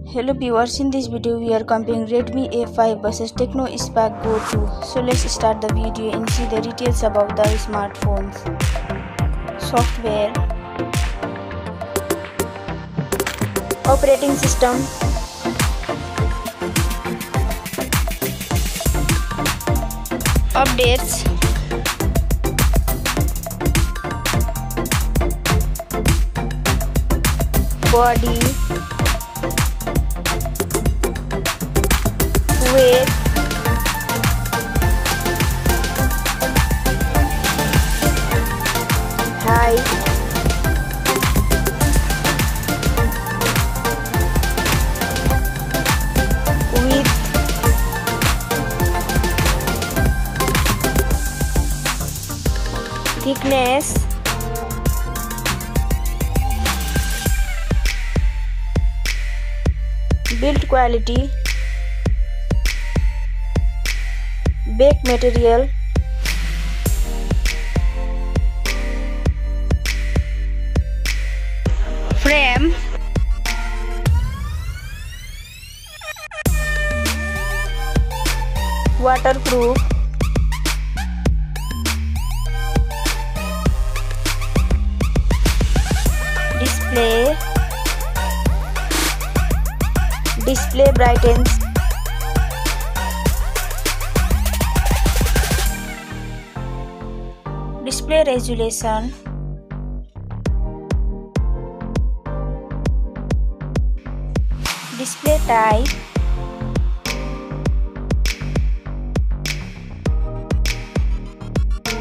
Hello viewers, in this video we are comparing Redmi A5 versus Tecno Spark Go 2. So let's start the video and see the details about the smartphones. Software, operating system, updates, body, weight, height, width, thickness, build quality, back material, frame, waterproof, display brightens, display resolution, display type,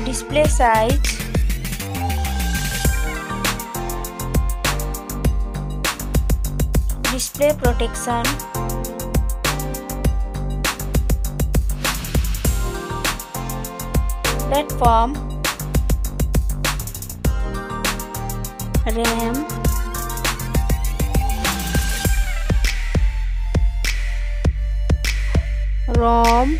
display size, display protection, platform, RAM, ROM,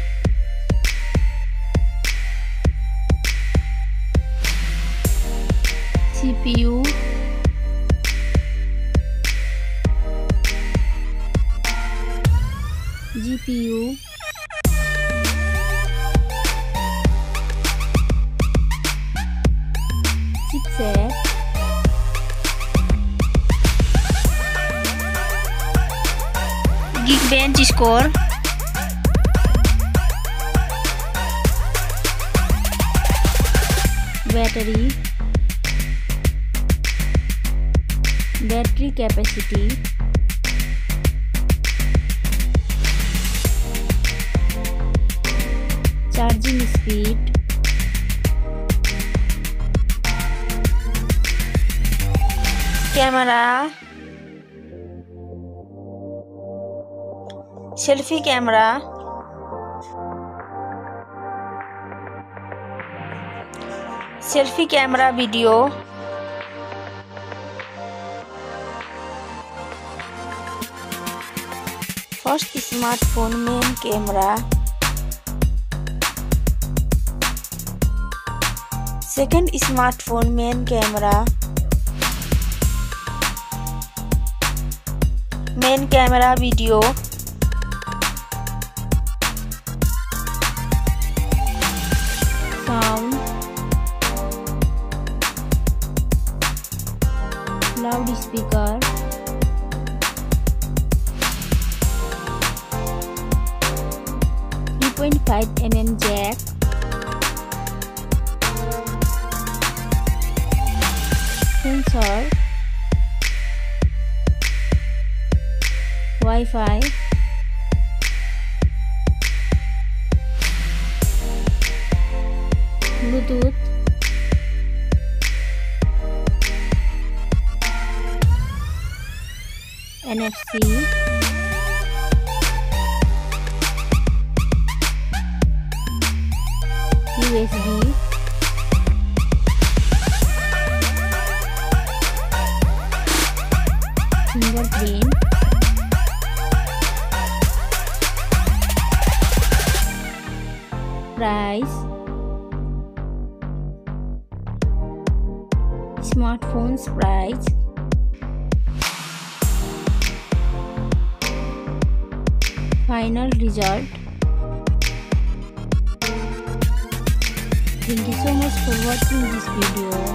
CPU, GPU, chipset, Geekbench Score, battery capacity, charging speed, camera, selfie camera, selfie camera video, first smartphone main camera, second smartphone main camera, main camera video, sound, loudspeaker, .5mm jack, sensor, Wi-Fi, Bluetooth, NFC, USB, fingerprint, price, smartphone's price, final result. Thank you so much for watching this video.